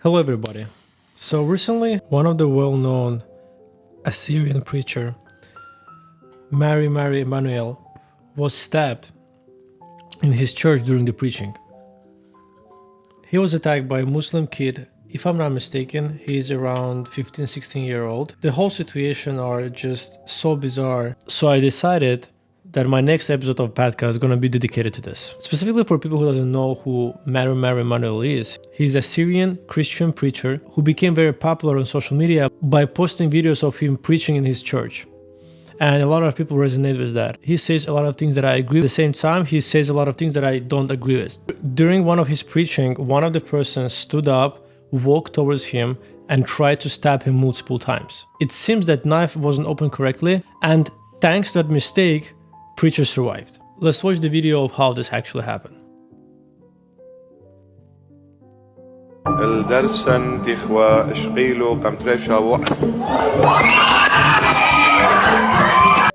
Hello everybody. So recently, one of the well-known Assyrian preacher, Mar Mari Emmanuel, was stabbed in his church during the preaching. He was attacked by a Muslim kid. If I'm not mistaken, he's around 15-16 year old. The whole situation are just so bizarre. So I decided that my next episode of podcast is going to be dedicated to this. Specifically for people who doesn't know who Mar Mari Emmanuel is. He's a Syrian Christian preacher who became very popular on social media by posting videos of him preaching in his church. And a lot of people resonate with that. He says a lot of things that I agree with. At the same time, he says a lot of things that I don't agree with. During one of his preaching, one of the persons stood up, walked towards him, and tried to stab him multiple times. It seems that knife wasn't opened correctly, and thanks to that mistake, preacher survived. Let's watch the video of how this actually happened.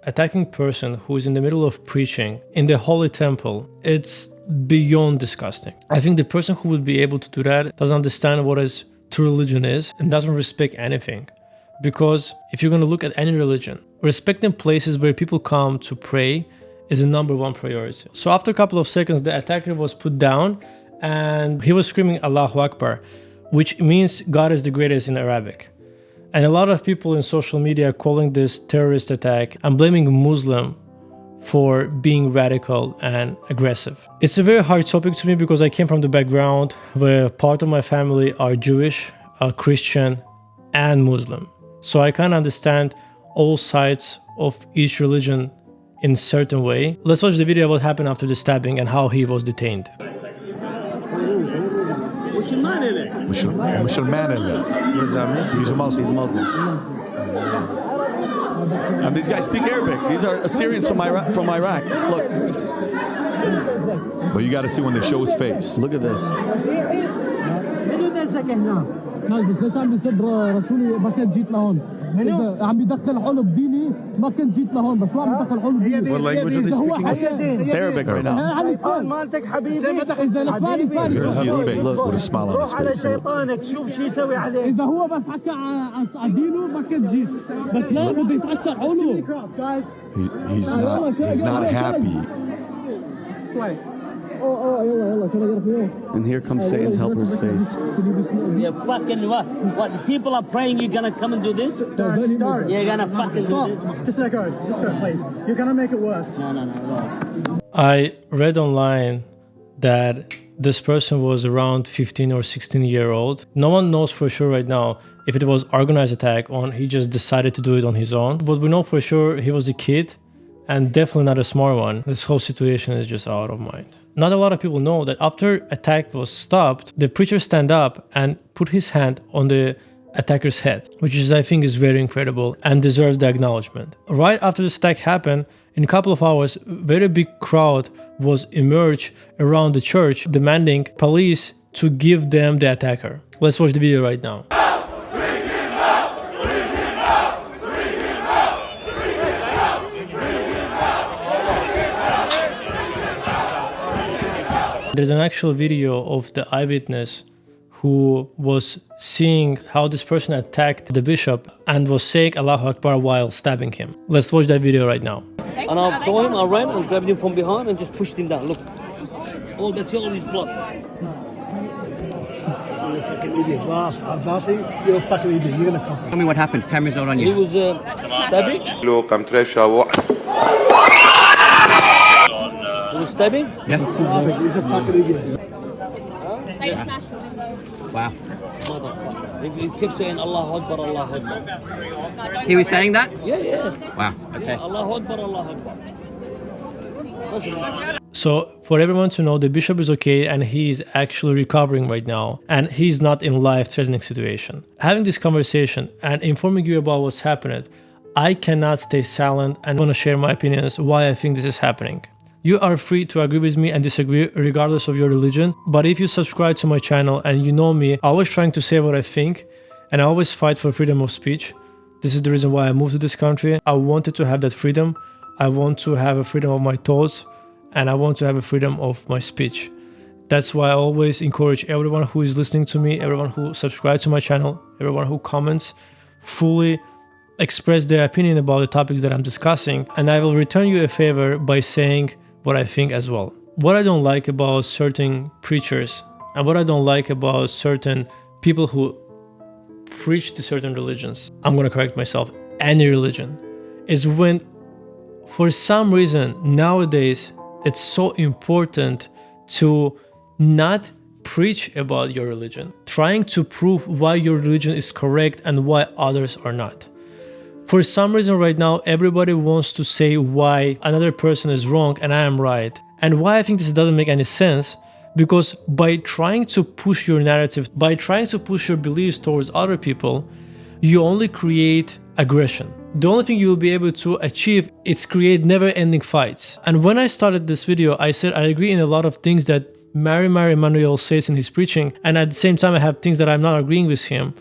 Attacking person who is in the middle of preaching in the holy temple, it's beyond disgusting. I think the person who would be able to do that doesn't understand what is true religion is and doesn't respect anything. Because if you're going to look at any religion, respecting places where people come to pray is the number one priority. So after a couple of seconds, the attacker was put down and he was screaming Allahu Akbar, which means God is the greatest in Arabic. And a lot of people in social media are calling this terrorist attack and blaming Muslim for being radical and aggressive. It's a very hard topic to me because I came from the background where part of my family are Jewish, Christian, and Muslim. So I can understand all sides of each religion in a certain way. Let's watch the video of what happened after the stabbing and how he was detained. مش المان اللي. What does that mean? He's a Muslim. He's a Muslim. And these guys speak Arabic. These are Assyrians from Iraq. Look. But you got to see when they show his face. Look at this. بس ليش عم بيسب رسولي ما كنت جيت لهون؟ إذا عم بيدخل حلب ديني ما كنت جيت لهون بس هو عم بيدخل حلب ديني. What language are they speaking? Arabic right now. مالتك حبيبي إذا الفاني فاني. You see his face. Look with a smile on his على face. شيطانك شوف شو يسوي عليك. إذا هو بس حكى عن دينه ما كنت جيت بس لا بده يتعشى حلو. He's not happy. And here comes Satan's helper's face. You fucking what? What? People are praying you're gonna come and do this? You're gonna fucking do this? Just let go. Just go, please. You're gonna make it worse. No. I read online that this person was around 15 or 16 year old. No one knows for sure right now if it was organized attack or he just decided to do it on his own. But we know for sure he was a kid and definitely not a smart one. This whole situation is just out of mind. Not a lot of people know that after attack was stopped, the preacher stand up and put his hand on the attacker's head, which is, I think, is very incredible and deserves the acknowledgement. Right after this attack happened, in a couple of hours, a very big crowd was emerged around the church, demanding police to give them the attacker. Let's watch the video right now. There's an actual video of the eyewitness who was seeing how this person attacked the bishop and was saying Allahu Akbar while stabbing him. Let's watch that video right now. And I saw him, I ran and grabbed him from behind and just pushed him down. Look. All that's all his blood. You're a fucking idiot. Varsity, you're a fucking idiot. You're gonna cop it. Tell me what happened. Camera's not on you. He was stabbing. He was stabbing? Yeah. He's a fucking idiot. Wow. Motherfucker. He kept saying Allahu Akbar, Allahu Akbar. He was saying that? Yeah. Wow. Okay. Yeah, Allahu Akbar, Allahu Akbar. Listen. So for everyone to know, the bishop is okay and he is actually recovering right now and he's not in life-threatening situation. Having this conversation and informing you about what's happening, I cannot stay silent and want to share my opinions why I think this is happening. You are free to agree with me and disagree regardless of your religion, but if you subscribe to my channel and you know me, I'm always trying to say what I think and I always fight for freedom of speech. This is the reason why I moved to this country. I wanted to have that freedom. I want to have a freedom of my thoughts and I want to have a freedom of my speech. That's why I always encourage everyone who is listening to me, everyone who subscribes to my channel, everyone who comments, fully express their opinion about the topics that I'm discussing, and I will return you a favor by saying what I think as well. What I don't like about certain preachers and what I don't like about certain people who preach to certain religions, I'm going to correct myself, any religion, is when for some reason nowadays it's so important to not preach about your religion, trying to prove why your religion is correct and why others are not. For some reason right now, everybody wants to say why another person is wrong and I am right. And why I think this doesn't make any sense, because by trying to push your narrative, by trying to push your beliefs towards other people, you only create aggression. The only thing you will be able to achieve is create never-ending fights. And when I started this video, I said I agree in a lot of things that Mar Mari Emmanuel says in his preaching, and at the same time I have things that I'm not agreeing with him.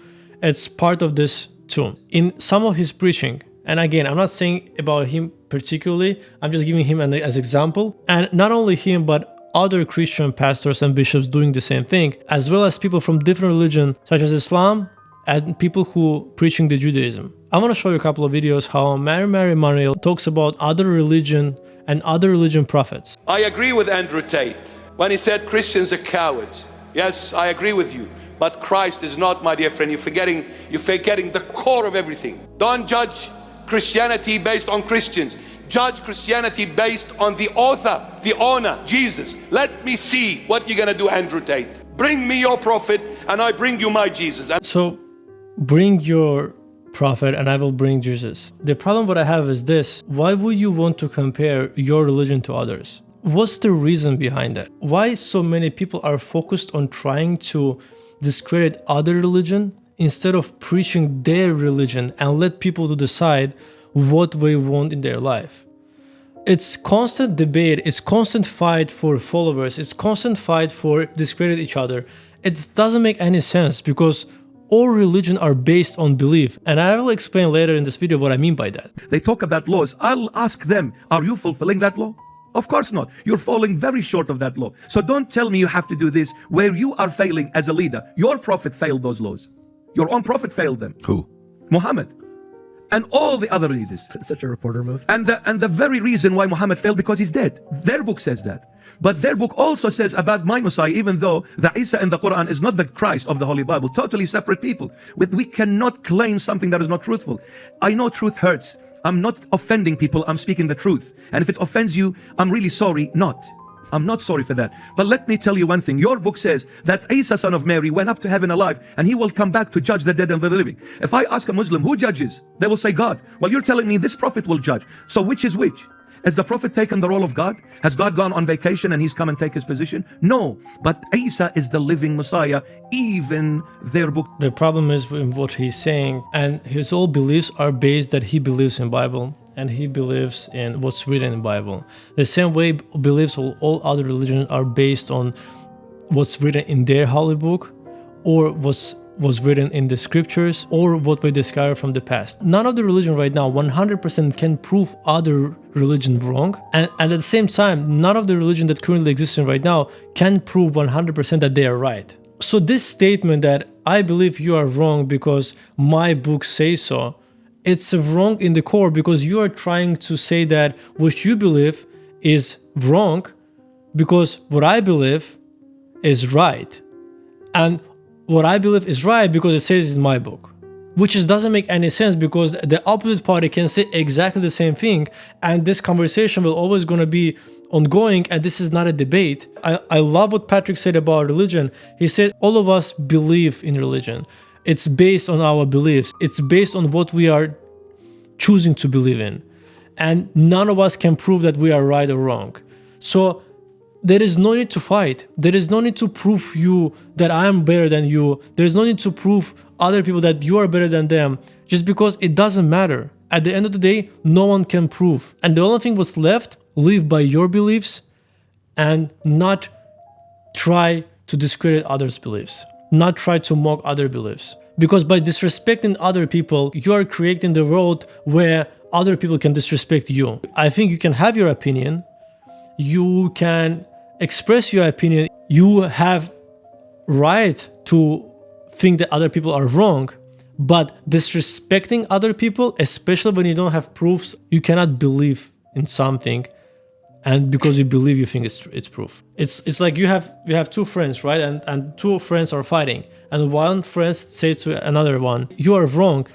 It's part of this too. In some of his preaching, and again, I'm not saying about him particularly, I'm just giving him as example, and not only him, but other Christian pastors and bishops doing the same thing, as well as people from different religions such as Islam and people who preaching the Judaism. I want to show you a couple of videos how Mar Mari Emmanuel talks about other religion and other religion prophets. I agree with Andrew Tate when he said Christians are cowards. Yes, I agree with you. But Christ is not, my dear friend. You're forgetting the core of everything. Don't judge Christianity based on Christians. Judge Christianity based on the author, the owner, Jesus. Let me see what you're going to do, Andrew Tate. Bring me your prophet and I bring you my Jesus. So bring your prophet and I will bring Jesus. The problem what I have is this: why would you want to compare your religion to others? What's the reason behind that? Why so many people are focused on trying to discredit other religion instead of preaching their religion and let people to decide what they want in their life? It's constant debate, it's constant fight for followers, it's constant fight for discredit each other. It doesn't make any sense because all religions are based on belief, and I will explain later in this video what I mean by that. They talk about laws. I'll ask them, are you fulfilling that law? Of course not. You're falling very short of that law. So don't tell me you have to do this where you are failing as a leader. Your prophet failed those laws. Your own prophet failed them. Who? Muhammad. And all the other leaders. Such a reporter move. And the very reason why Muhammad failed, because he's dead. Their book says that. But their book also says about my Messiah, even though the Isa in the Quran is not the Christ of the Holy Bible, totally separate people. We cannot claim something that is not truthful. I know truth hurts. I'm not offending people, I'm speaking the truth. And if it offends you, I'm really sorry not. I'm not sorry for that. But let me tell you one thing. Your book says that Isa, son of Mary, went up to heaven alive and he will come back to judge the dead and the living. If I ask a Muslim, who judges? They will say God. Well, you're telling me this prophet will judge. So which is which? Has the prophet taken the role of God? Has God gone on vacation and he's come and take his position? No, but Isa is the living Messiah, even their book. The problem is with what he's saying, and his all beliefs are based that he believes in Bible and he believes in what's written in Bible. The same way beliefs of all other religions are based on what's written in their holy book or was written in the scriptures or what we discovered from the past. None of the religion right now 100% can prove other religion wrong, and at the same time none of the religion that currently exists right now can prove 100% that they are right. So this statement that I believe you are wrong because my book says so, it's wrong in the core, because you are trying to say that what you believe is wrong because what I believe is right, and what I believe is right because it says in my book, which just doesn't make any sense, because the opposite party can say exactly the same thing and this conversation will always going to be ongoing, and this is not a debate. I love what Patrick said about religion. He said all of us believe in religion. It's based on our beliefs. It's based on what we are choosing to believe in, and none of us can prove that we are right or wrong. So there is no need to fight. There is no need to prove you that I am better than you. There is no need to prove other people that you are better than them, just because it doesn't matter. At the end of the day, no one can prove. And the only thing was left, live by your beliefs and not try to discredit others' beliefs, not try to mock other beliefs. Because by disrespecting other people, you are creating the world where other people can disrespect you. I think you can have your opinion. You can express your opinion. You have right to think that other people are wrong, but disrespecting other people, especially when you don't have proofs, you cannot believe in something, and because you believe, you think it's proof. It's like you have two friends, right? And two friends are fighting, and one friend says to another one, "You are wrong,"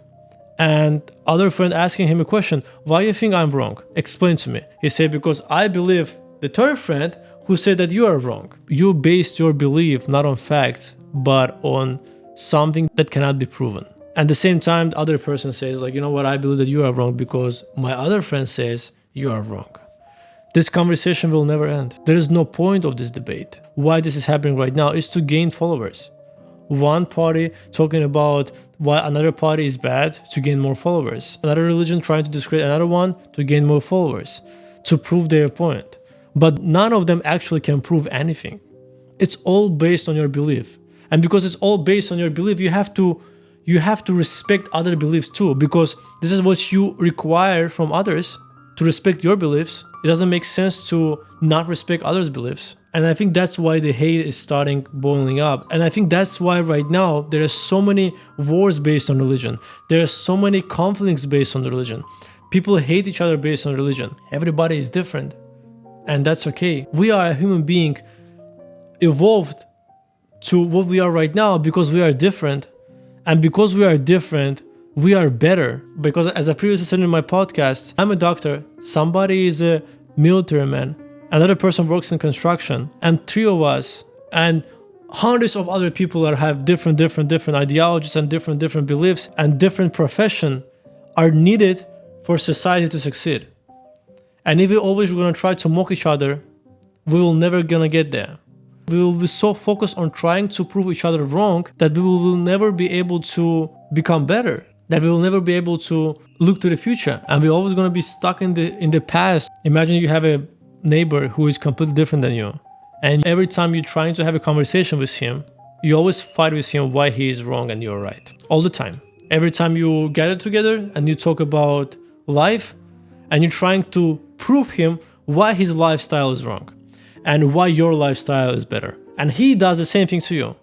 and other friend asking him a question, "Why you think I'm wrong? Explain to me." He said, "Because I believe the third friend who said that you are wrong." You based your belief not on facts, but on something that cannot be proven. At the same time, the other person says, like, "You know what, I believe that you are wrong because my other friend says you are wrong." This conversation will never end. There is no point of this debate. Why this is happening right now is to gain followers. One party talking about why another party is bad to gain more followers. Another religion trying to discredit another one to gain more followers, to prove their point. But none of them actually can prove anything. It's all based on your belief. And because it's all based on your belief, you have to respect other beliefs too, because this is what you require from others, to respect your beliefs. It doesn't make sense to not respect others' beliefs. And I think that's why the hate is starting boiling up. And I think that's why right now there are so many wars based on religion. There are so many conflicts based on religion. People hate each other based on religion. Everybody is different. And that's okay. We are a human being evolved to what we are right now because we are different. And because we are different, we are better. Because as I previously said in my podcast, I'm a doctor, somebody is a military man, another person works in construction, and three of us and hundreds of other people that have different ideologies and different beliefs and different profession are needed for society to succeed. And if we always going to try to mock each other, we will never gonna get there. We will be so focused on trying to prove each other wrong that we will never be able to become better, that we will never be able to look to the future, and we're always going to be stuck in the past. Imagine you have a neighbor who is completely different than you, and every time you're trying to have a conversation with him, you always fight with him why he is wrong and you're right. All the time. Every time you gather together and you talk about life, and you're trying to prove him why his lifestyle is wrong and why your lifestyle is better. And he does the same thing to you.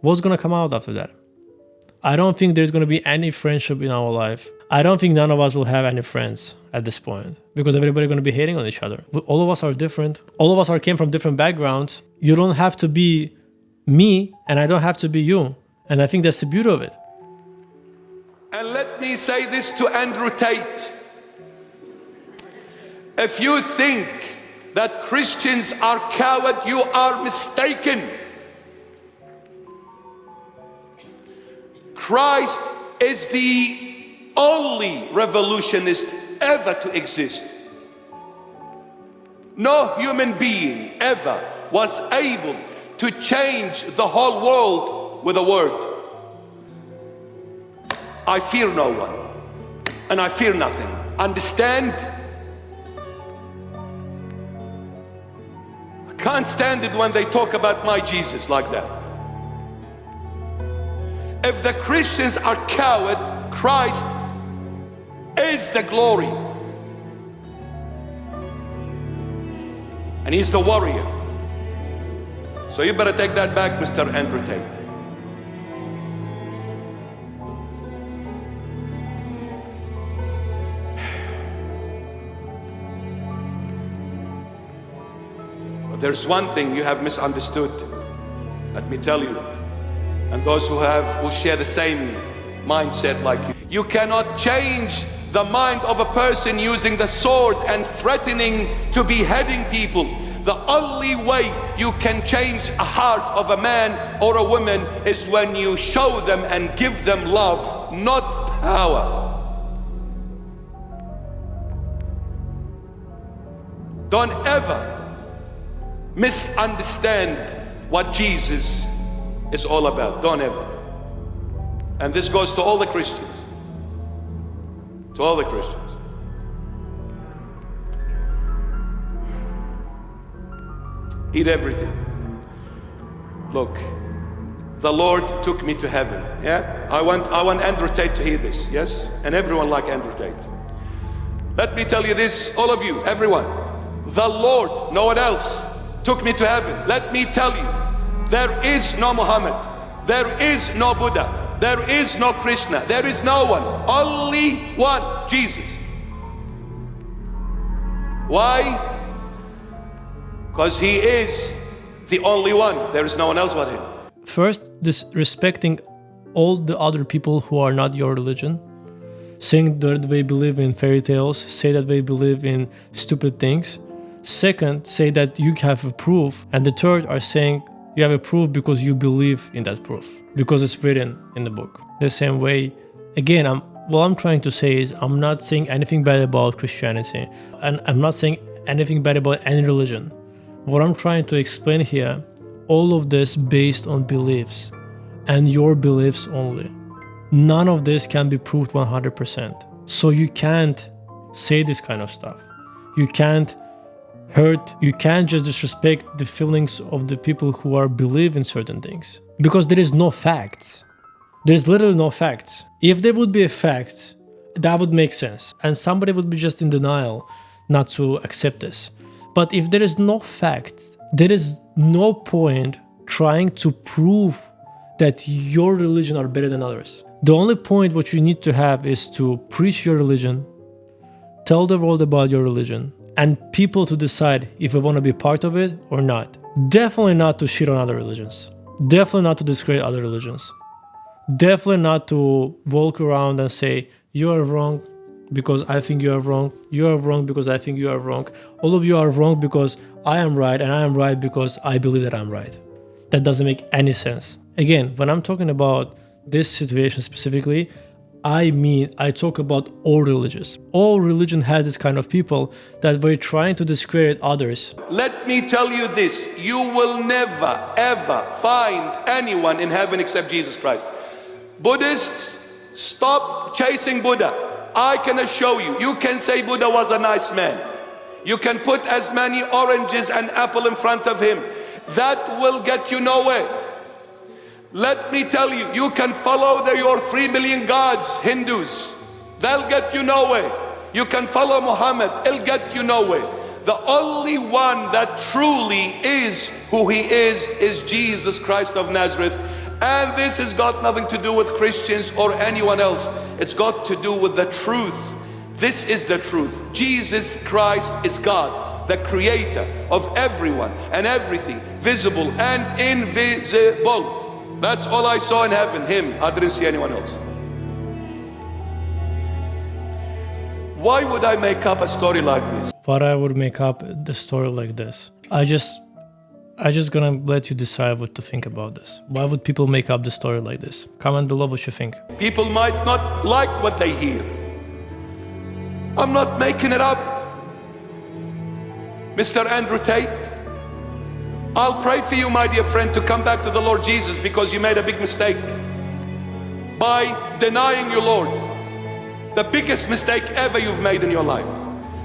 What's going to come out after that? I don't think there's going to be any friendship in our life. I don't think none of us will have any friends at this point because everybody's going to be hating on each other. All of us are different. All of us came from different backgrounds. You don't have to be me and I don't have to be you. And I think that's the beauty of it. And let me say this to Andrew Tate. If you think that Christians are cowards, you are mistaken. Christ is the only revolutionist ever to exist. No human being ever was able to change the whole world with a word. I fear no one, and I fear nothing. Understand? I can't stand it when they talk about my Jesus like that. If the Christians are coward, Christ is the glory. And he's the warrior. So you better take that back, Mr. Andrew Tate. But there's one thing you have misunderstood. Let me tell you. And those who share the same mindset like you. You cannot change the mind of a person using the sword and threatening to beheading people. The only way you can change a heart of a man or a woman is when you show them and give them love, not power. Don't ever misunderstand what Jesus is all about. Don't ever. And this goes to all the Christians. To all the Christians. Eat everything. Look, the Lord took me to heaven. Yeah? I want Andrew Tate to hear this. Yes? And everyone like Andrew Tate. Let me tell you this, all of you, everyone. The Lord, no one else, took me to heaven. Let me tell you, there is no Muhammad, there is no Buddha, there is no Krishna, there is no one, only one, Jesus. Why? Because he is the only one. There is no one else but him. First, this respecting all the other people who are not your religion, saying that they believe in fairy tales, say that they believe in stupid things. Second, say that you have a proof. And the third are saying you have a proof because you believe in that proof, because it's written in the book. The same way, again, what I'm trying to say is I'm not saying anything bad about Christianity, and I'm not saying anything bad about any religion. What I'm trying to explain here, all of this based on beliefs and your beliefs only. None of this can be proved 100%. So you can't say this kind of stuff. You can't hurt, you can't just disrespect the feelings of the people who are believe in certain things. Because there is no facts. There's literally no facts. If there would be a fact, that would make sense. And somebody would be just in denial not to accept this. But if there is no fact, there is no point trying to prove that your religion are better than others. The only point what you need to have is to preach your religion, tell the world about your religion, and people to decide if they want to be part of it or not. Definitely not to shit on other religions. Definitely not to discredit other religions. Definitely not to walk around and say, you are wrong because I think you are wrong. You are wrong because I think you are wrong. All of you are wrong because I am right, and I am right because I believe that I'm right. That doesn't make any sense. Again, when I'm talking about this situation specifically, I talk about all religions. All religion has this kind of people that were trying to discredit others. Let me tell you this, you will never ever find anyone in heaven except Jesus Christ. Buddhists, stop chasing Buddha. I can assure you, you can say Buddha was a nice man. You can put as many oranges and apple in front of him. That will get you nowhere. Let me tell you, you can follow your 3 million gods, Hindus. They'll get you nowhere. You can follow Muhammad, it'll get you nowhere. The only one that truly is who he is Jesus Christ of Nazareth. And this has got nothing to do with Christians or anyone else. It's got to do with the truth. This is the truth. Jesus Christ is God, the creator of everyone and everything, visible and invisible. That's all I saw in heaven, him. I didn't see anyone else. Why would I make up a story like this? Why I would make up the story like this? I just gonna let you decide what to think about this. Why would people make up the story like this? Comment below what you think. People might not like what they hear. I'm not making it up. Mr. Andrew Tate, I'll pray for you, my dear friend, to come back to the Lord Jesus, because you made a big mistake by denying your Lord. The biggest mistake ever you've made in your life.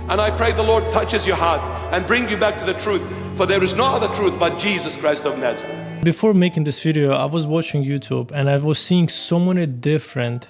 And I pray the Lord touches your heart and bring you back to the truth, for there is no other truth but Jesus Christ of Nazareth. Before making this video, I was watching YouTube and I was seeing so many different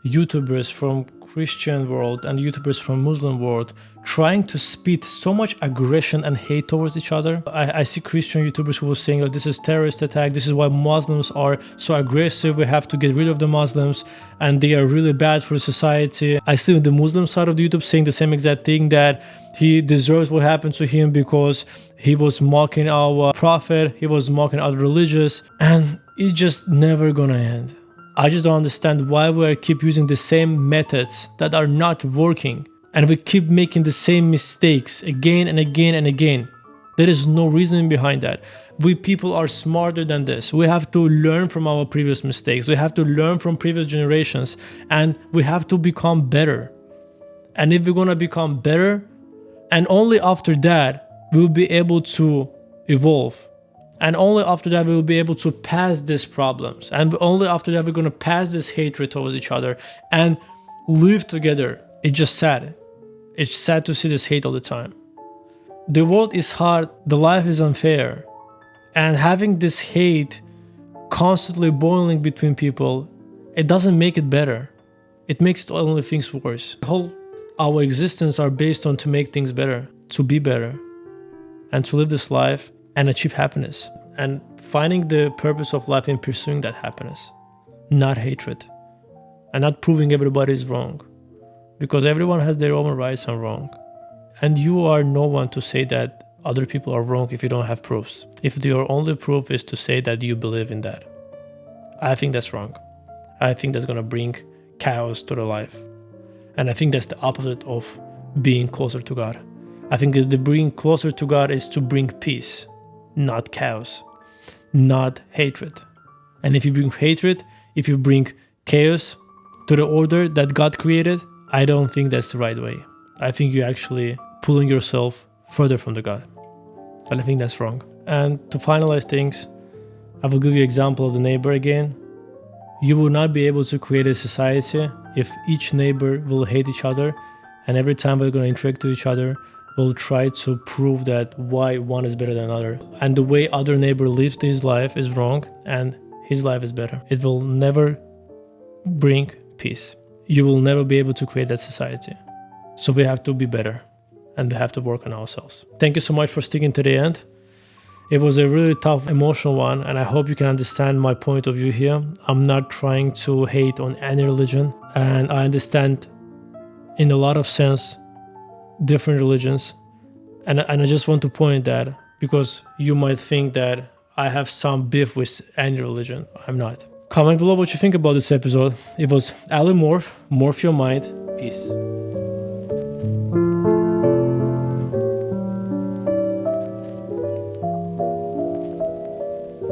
YouTubers from Christian world and YouTubers from Muslim world trying to spit so much aggression and hate towards each other. I see Christian YouTubers who were saying that this is terrorist attack, this is why Muslims are so aggressive, we have to get rid of the Muslims and they are really bad for society. I see the Muslim side of the YouTube saying the same exact thing, that he deserves what happened to him because he was mocking our prophet, he was mocking other religions, and it's just never gonna end. I just don't understand why we keep using the same methods that are not working, and we keep making the same mistakes again and again and again. There is no reason behind that. We people are smarter than this. We have to learn from our previous mistakes. We have to learn from previous generations, and we have to become better. And if we're gonna become better, and only after that, we'll be able to evolve. And only after that, we will be able to pass these problems. And only after that, we're going to pass this hatred towards each other and live together. It's just sad. It's sad to see this hate all the time. The world is hard. The life is unfair. And having this hate constantly boiling between people, it doesn't make it better. It makes only things worse. Our existence are based on to make things better, to be better, and to live this life and achieve happiness, and finding the purpose of life in pursuing that happiness, not hatred, and not proving everybody is wrong, because everyone has their own rights and wrong. And you are no one to say that other people are wrong if you don't have proofs. If your only proof is to say that you believe in that, I think that's wrong. I think that's going to bring chaos to the life. And I think that's the opposite of being closer to God. I think that the being closer to God is to bring peace, not chaos, not hatred. And if you bring hatred, if you bring chaos to the order that God created, I don't think that's the right way. I think you're actually pulling yourself further from the God. And I think that's wrong. And to finalize things, I will give you an example of the neighbor again. You will not be able to create a society if each neighbor will hate each other, and every time we're going to interact with each other, we'll try to prove that why one is better than another. And the way other neighbor lives his life is wrong, and his life is better. It will never bring peace. You will never be able to create that society. So we have to be better, and we have to work on ourselves. Thank you so much for sticking to the end. It was a really tough, emotional one, and I hope you can understand my point of view here. I'm not trying to hate on any religion, and I understand in a lot of sense different religions. And I just want to point that, because you might think that I have some beef with any religion. I'm not. Comment below what you think about this episode. It was Ali Morf, Morph Your Mind. Peace.